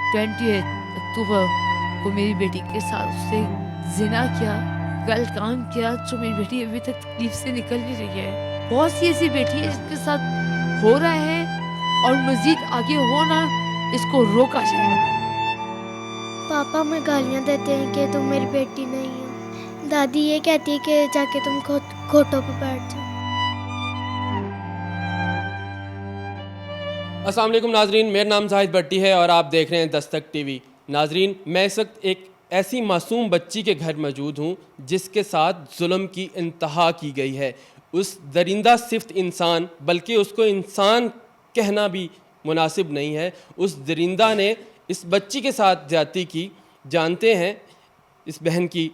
20 अक्टूबर को मेरी बेटी के साथ उससे जिना किया, गलत काम किया, जो मेरी बेटी अभी तक तकलीफ से निकल नहीं रही है। बहुत सी ऐसी बेटी है जिसके साथ हो रहा है और मजीद आगे होना, इसको रोका जाए। पापा हमें गालियाँ देते हैं कि तुम मेरी बेटी नहीं हो। दादी ये कहती है कि जाके तुम खोटों पे बैठ जाओ। अस्सलाम वालेकुम नाजरीन, मेरा नाम जाहिद भट्टी है और आप देख रहे हैं दस्तक टीवी। नाजरीन, मैं इस वक्त एक ऐसी मासूम बच्ची के घर मौजूद हूँ जिसके साथ जुल्म की इंतहा की गई है। उस दरिंदा सिफ्त इंसान, बल्कि उसको इंसान कहना भी मुनासिब नहीं है, उस दरिंदा ने इस बच्ची के साथ ज़्यादती की। जानते हैं इस बहन की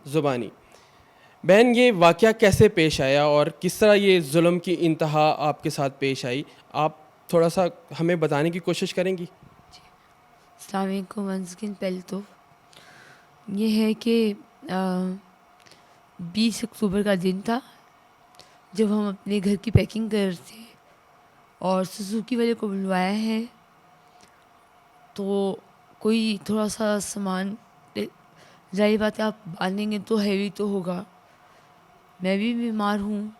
ज़ुबानी। बहन, ये वाक़या कैसे पेश आया और किस तरह ये जुल्म की इंतहा आपके साथ पेश आई, आप थोड़ा सा हमें बताने की कोशिश करेंगी? अस्सलाम वालेकुम। वंस अगेन पहले तो ये है कि 20 अक्टूबर का दिन था जब हम अपने घर की पैकिंग कर रहे थे और सुजुकी वाले को बुलवाया है। तो कोई थोड़ा सा सामान, जाहिर बात है आप बांधेंगे तो हैवी तो होगा। मैं भी बीमार हूँ,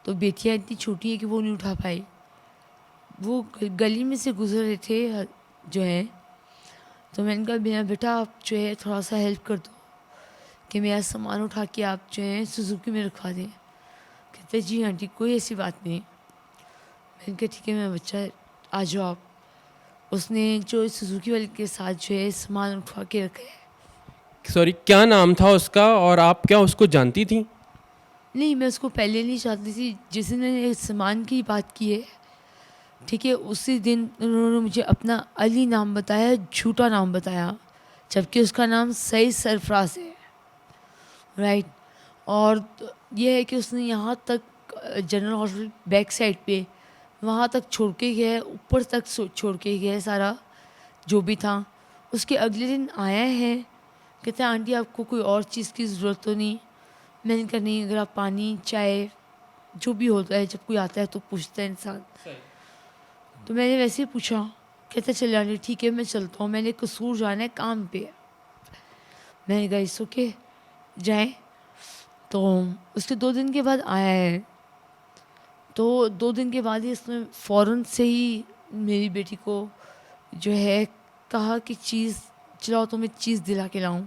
तो बेटियाँ इतनी छोटी है कि वो नहीं उठा पाई। वो गली में से गुजर रहे थे जो है, तो मैंने कहा मेरा बेटा आप जो है थोड़ा सा हेल्प कर दो कि मेरा सामान उठा के आप जो है सुजुकी में रखवा दें। कहते जी आंटी कोई ऐसी बात नहीं। मैंने कहा ठीक है मेरा बच्चा आ जाओ आप। उसने जो सुजुकी वाले के साथ जो है सामान उठवा के रखा है। सॉरी, क्या नाम था उसका और आप क्या उसको जानती थी? नहीं, मैं उसको पहले नहीं चाहती थी। जिसने सामान की बात की है, ठीक है, उसी दिन उन्होंने मुझे अपना अली नाम बताया, झूठा नाम बताया, जबकि उसका नाम सही सरफराज है, राइट। और ये है कि उसने यहाँ तक जनरल हॉस्पिटल बैक साइड पे वहाँ तक छोड़ के गया है, ऊपर तक छोड़ के गया है सारा जो भी था। उसके अगले दिन आया है, कहते हैं आंटी आपको कोई और चीज़ की ज़रूरत तो नहीं। मैंने कहा नहीं, अगर आप पानी चाय जो भी होता है जब कोई आता है तो पूछता है इंसान। तो मैंने वैसे ही पूछा। कहता चल आंटी ठीक है मैं चलता हूँ, मैंने कसूर जाना है काम पे। मैंने कहा इस ओके जाए। तो उसके 2 दिन के बाद आया है, तो 2 दिन के बाद ही इसने फ़ौरन से ही मेरी बेटी को जो है कहा कि चीज़ चलाओ तो मैं चीज़ दिला के लाऊं।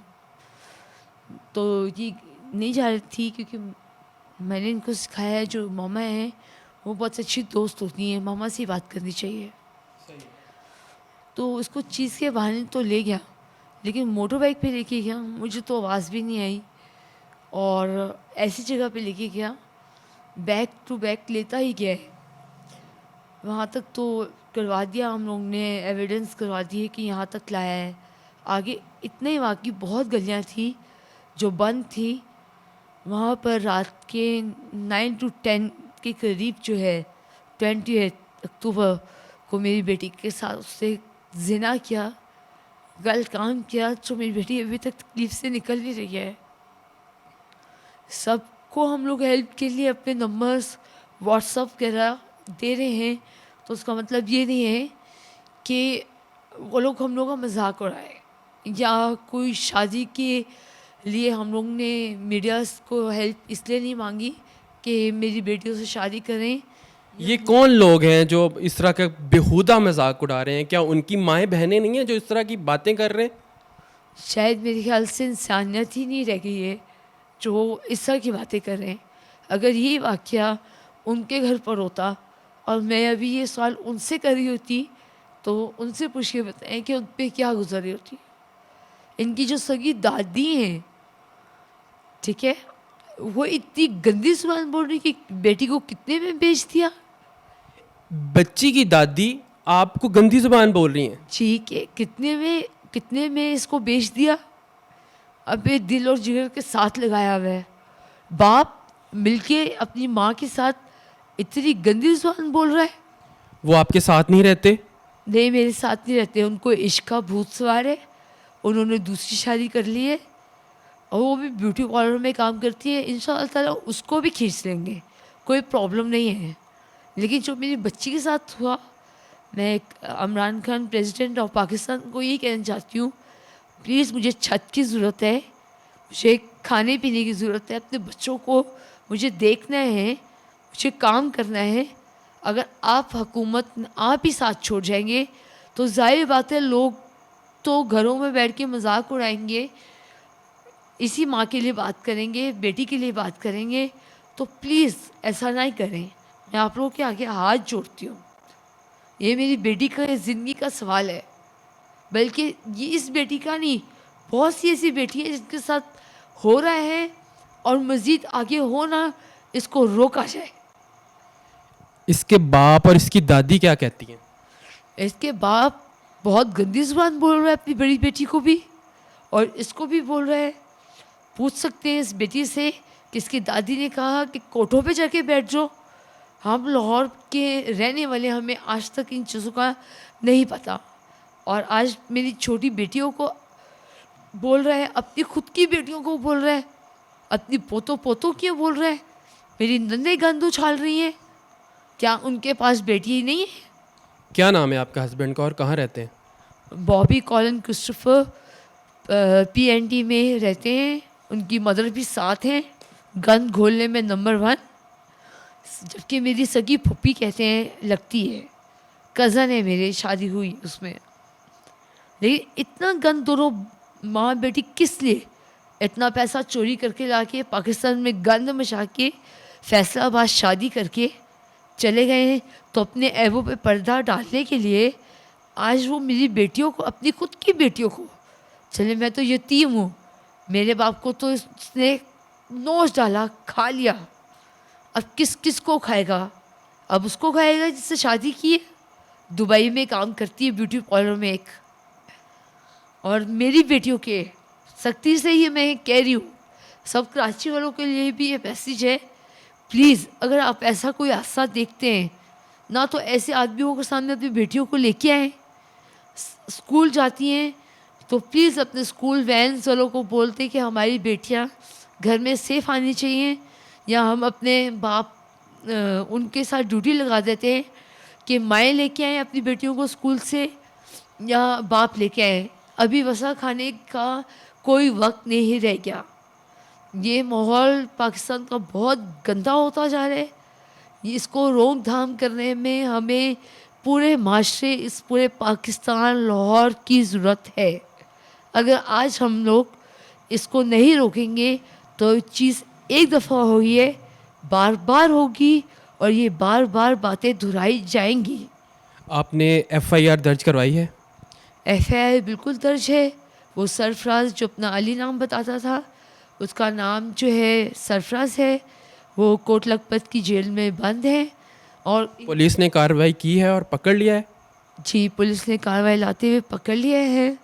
तो ये नहीं जा रही थी क्योंकि मैंने इनको सिखाया है जो मामा है वो बहुत अच्छी दोस्त होती हैं, मामा से ही बात करनी चाहिए। तो उसको चीज़ के बहाने तो ले गया, लेकिन मोटर बाइक पे लेके गया, मुझे तो आवाज़ भी नहीं आई। और ऐसी जगह पे लेके गया, बैक टू बैक लेता ही गया है। वहाँ तक तो करवा दिया हम लोग ने, एविडेंस करवा दिए कि यहाँ तक लाया है। आगे इतने ही वाकई बहुत गलियाँ थी जो बंद थी। वहाँ पर रात के 9 to 10 के करीब जो है 20 अक्टूबर को मेरी बेटी के साथ उससे जिना किया, गलत काम किया, जो मेरी बेटी अभी तक तकलीफ से निकल नहीं रही है। सबको हम लोग हेल्प के लिए अपने नंबर्स व्हाट्सअप वगैरह दे रहे हैं, तो उसका मतलब ये नहीं है कि वो लोग हम लोग का मजाक उड़ाए या कोई शादी के लिए हम लोग ने मीडिया को हेल्प इसलिए नहीं मांगी कि मेरी बेटियों से शादी करें। ये कौन लोग हैं जो इस तरह का बेहुदा मजाक उड़ा रहे हैं? क्या उनकी माएँ बहनें नहीं हैं जो इस तरह की बातें कर रहे हैं? शायद मेरे ख्याल से इंसानियत ही नहीं रह गई है जो इस तरह की बातें कर रहे हैं। अगर ये वाक़या उनके घर पर होता और मैं अभी ये सवाल उनसे कर रही होती तो उनसे पूछ के बताएं कि उन पर क्या गुजर रही होती। इनकी जो सगी दादी हैं, ठीक है, वो इतनी गंदी जुबान बोल रही कि बेटी को कितने में बेच दिया। बच्ची की दादी आपको गंदी जुबान बोल रही हैं? ठीक है, कितने में इसको बेच दिया। अबे दिल और जिगर के साथ लगाया हुआ है। बाप मिलके अपनी माँ के साथ इतनी गंदी जुबान बोल रहा है। वो आपके साथ नहीं रहते? नहीं, मेरे साथ नहीं रहते। उनको इश्क का भूत सवार है, उन्होंने दूसरी शादी कर ली है और वो भी ब्यूटी पार्लर में काम करती है। इंशाअल्लाह ताला उसको भी खींच लेंगे, कोई प्रॉब्लम नहीं है। लेकिन जो मेरी बच्ची के साथ हुआ, मैं इमरान खान प्रेसिडेंट ऑफ पाकिस्तान को यही कहना चाहती हूँ, प्लीज़ मुझे छत की ज़रूरत है, मुझे खाने पीने की ज़रूरत है, अपने बच्चों को मुझे देखना है, मुझे काम करना है। अगर आप हुकूमत आप ही साथ छोड़ जाएंगे तो ज़ाहिर बात है लोग तो घरों में बैठ के मजाक उड़ाएंगे, इसी माँ के लिए बात करेंगे, बेटी के लिए बात करेंगे। तो प्लीज़ ऐसा नहीं करें, मैं आप लोगों के आगे हाथ जोड़ती हूँ। ये मेरी बेटी का ज़िंदगी का सवाल है, बल्कि ये इस बेटी का नहीं, बहुत सी ऐसी बेटी है जिनके साथ हो रहा है और मज़ीद आगे हो ना, इसको रोका जाए। इसके बाप और इसकी दादी क्या कहती हैं? इसके बाप बहुत गंदी ज़ुबान बोल रहा है अपनी बड़ी बेटी को भी, और इसको भी बोल रहा है। पूछ सकते हैं इस बेटी से कि इसकी दादी ने कहा कि कोठों पे जाके बैठ जाओ। हम लाहौर के रहने वाले, हमें आज तक इन चीज़ों का नहीं पता, और आज मेरी छोटी बेटियों को बोल रहा है, अपनी खुद की बेटियों को बोल रहा है, अपनी पोतों की बोल रहा है, मेरी नन्हे गंद उछाल रही हैं। क्या उनके पास बेटी ही नहीं है? क्या नाम है आपका हस्बैंड का और कहाँ रहते हैं? बॉबी कॉलन क्रिस्टोफर PND में रहते हैं, उनकी मदर भी साथ हैं, गन घोलने में नंबर 1। जबकि मेरी सगी फुप्पी कहते हैं लगती है, कज़न है मेरे, शादी हुई उसमें। लेकिन इतना गन दोनों माँ बेटी किस लिए? इतना पैसा चोरी करके ला के पाकिस्तान में गंद मचा के फैसलाबाद शादी करके चले गए हैं, तो अपने ऐबों पे पर्दा डालने के लिए आज वो मेरी बेटियों को, अपनी खुद की बेटियों को, चले मैं तो यतीम हूँ, मेरे बाप को तो इसने नोच डाला, खा लिया, अब किस किस को खाएगा? अब उसको खाएगा जिससे शादी की है, दुबई में काम करती है ब्यूटी पार्लर में एक। और मेरी बेटियों के सख्ती से ही मैं कह रही हूँ, सब कराची वालों के लिए भी ये मैसेज है, प्लीज़ अगर आप ऐसा कोई हादसा देखते हैं ना, तो ऐसे आदमियों के सामने अपनी बेटियों को लेके आएँ। स्कूल जाती हैं तो प्लीज़ अपने स्कूल वैन वालों को बोलते कि हमारी बेटियां घर में सेफ़ आनी चाहिए, या हम अपने बाप उनके साथ ड्यूटी लगा देते हैं कि माएँ लेके आएँ अपनी बेटियों को स्कूल से, या बाप लेके आएँ। अभी वसा खाने का कोई वक्त नहीं रह गया। ये माहौल पाकिस्तान का बहुत गंदा होता जा रहा है। इसको रोकथाम करने में हमें पूरे माशरे, इस पूरे पाकिस्तान लाहौर की ज़रूरत है। अगर आज हम लोग इसको नहीं रोकेंगे तो ये चीज़ एक दफ़ा हुई है, बार बार होगी, और ये बार बार बातें दोहराई जाएंगी। आपने FIR दर्ज करवाई है? FIR बिल्कुल दर्ज है। वो सरफराज जो अपना अली नाम बताता था, उसका नाम जो है सरफराज है, वो कोट लखपत की जेल में बंद है। और पुलिस ने कार्रवाई की है और पकड़ लिया है? जी, पुलिस ने कार्रवाई लाते हुए पकड़ लिया है,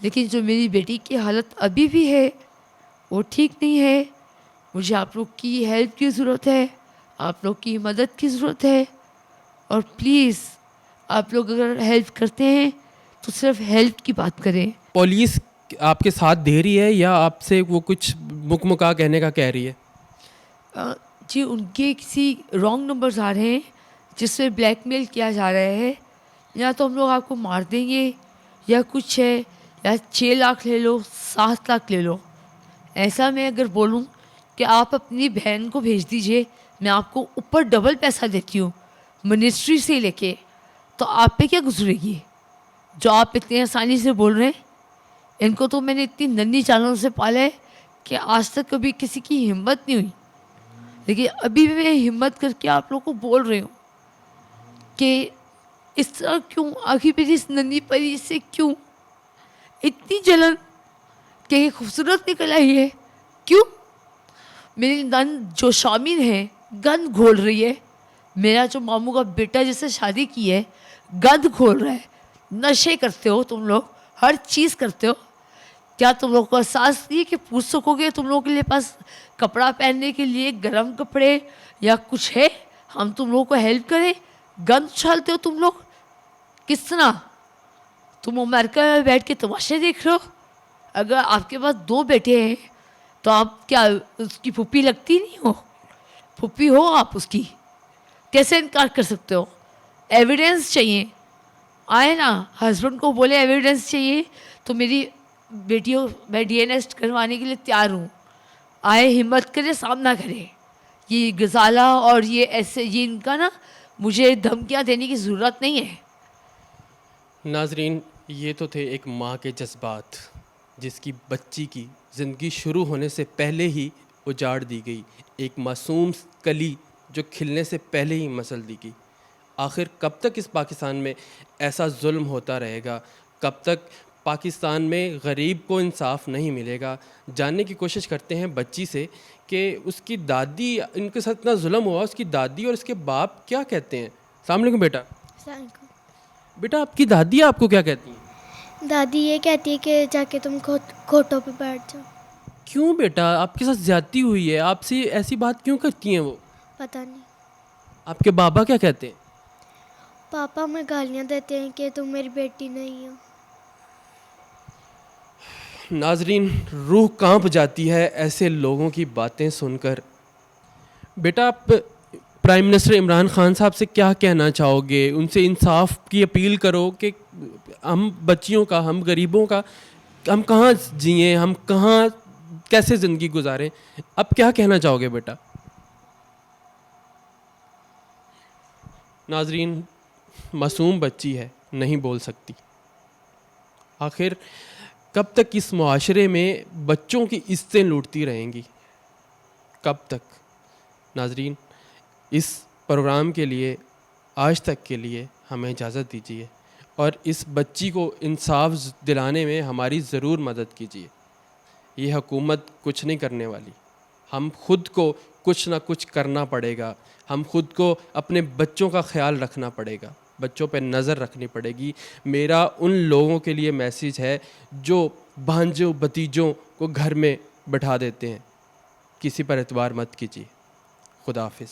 लेकिन जो मेरी बेटी की हालत अभी भी है वो ठीक नहीं है। मुझे आप लोग की हेल्प की ज़रूरत है, आप लोग की मदद की ज़रूरत है, और प्लीज़ आप लोग अगर हेल्प करते हैं तो सिर्फ हेल्प की बात करें। पुलिस आपके साथ दे रही है या आपसे वो कुछ मुकमुका कहने का कह रही है? जी, उनके किसी रॉन्ग नंबर्स आ रहे हैं जिससे ब्लैकमेल किया जा रहा है, या तो हम लोग आपको मार देंगे या कुछ है, या 6 लाख ले लो, 7 लाख ले लो। ऐसा मैं अगर बोलूं कि आप अपनी बहन को भेज दीजिए, मैं आपको ऊपर डबल पैसा देती हूँ मिनिस्ट्री से लेके, तो आप पे क्या गुजरेगी जो आप इतनी आसानी से बोल रहे हैं? इनको तो मैंने इतनी नन्ही चालों से पाला है कि आज तक कभी किसी की हिम्मत नहीं हुई, लेकिन अभी भी मैं हिम्मत करके आप लोगों को बोल रही हूँ कि इस तरह क्यों, आखिर मेरी इस नन्ही परी से क्यों इतनी जलन कि ये खूबसूरत निकल आई है? क्यों मेरी नंद जो शामिल है गंद घोल रही है, मेरा जो मामू का बेटा जिससे शादी की है गंद घोल रहा है, नशे करते हो तुम लोग, हर चीज़ करते हो। क्या तुम लोग को एहसास नहीं है कि पूछ सकोगे तुम लोगों के लिए पास कपड़ा पहनने के लिए गर्म कपड़े या कुछ है, हम तुम लोगों को हेल्प करें? गंद उछालते हो तुम लोग। किस तरह तुम अमेरिका में बैठ के तमाशे देख रहे हो? अगर आपके पास 2 बेटे हैं तो आप क्या उसकी फूफी लगती नहीं हो? फूफी हो आप उसकी, कैसे इनकार कर सकते हो? एविडेंस चाहिए, आए ना हस्बैंड को बोले एविडेंस चाहिए, तो मेरी बेटियों मैं डीएनए टेस्ट करवाने के लिए तैयार हूँ, आए हिम्मत करे सामना करे। ये गजाला और ये ऐसे ये इनका ना मुझे धमकियाँ देने की ज़रूरत नहीं है। नाजरीन, ये तो थे एक माँ के जज्बात, जिसकी बच्ची की ज़िंदगी शुरू होने से पहले ही उजाड़ दी गई, एक मासूम कली जो खिलने से पहले ही मसल दी गई। आखिर कब तक इस पाकिस्तान में ऐसा जुल्म होता रहेगा, कब तक पाकिस्तान में गरीब को इंसाफ नहीं मिलेगा? जानने की कोशिश करते हैं बच्ची से कि उसकी दादी, इनके साथ इतना जुल्म हुआ, उसकी दादी और उसके बाप क्या कहते हैं। अस्सलाम वालेकुम बेटा। अस्सलाम बेटा, आपकी दादी आपको क्या कहती हैं? वालेकुम। दादी ये कहती है कि जाके तुम खोटों पे बैठ जाओ। क्यों बेटा, आपके साथ ज्यादती हुई है, आपसे ऐसी बात क्यों करती हैं वो? पता नहीं। आपके बाबा क्या कहते हैं? पापा हमें गालियाँ देते हैं कि तुम मेरी बेटी नहीं हो। नाजरीन, रूह कांप जाती है ऐसे लोगों की बातें सुनकर। बेटा, आप प्राइम मिनिस्टर इमरान खान साहब से क्या कहना चाहोगे? उनसे इंसाफ की अपील करो कि हम बच्चियों का, हम गरीबों का, हम कहाँ जिए, हम कहाँ कैसे ज़िंदगी गुजारें। अब क्या कहना चाहोगे बेटा? नाजरीन, मासूम बच्ची है, नहीं बोल सकती। आखिर कब तक इस मुआशरे में बच्चों की इज्जतें लूटती रहेंगी? कब तक? नाजरीन, इस प्रोग्राम के लिए, आज तक के लिए हमें इजाज़त दीजिए और इस बच्ची को इंसाफ दिलाने में हमारी ज़रूर मदद कीजिए। ये हुकूमत कुछ नहीं करने वाली, हम खुद को कुछ ना कुछ करना पड़ेगा। हम खुद को अपने बच्चों का ख्याल रखना पड़ेगा, बच्चों पे नज़र रखनी पड़ेगी। मेरा उन लोगों के लिए मैसेज है जो भांजों भतीजों को घर में बैठा देते हैं, किसी पर एतबार मत कीजिए। खुदा हाफिज़।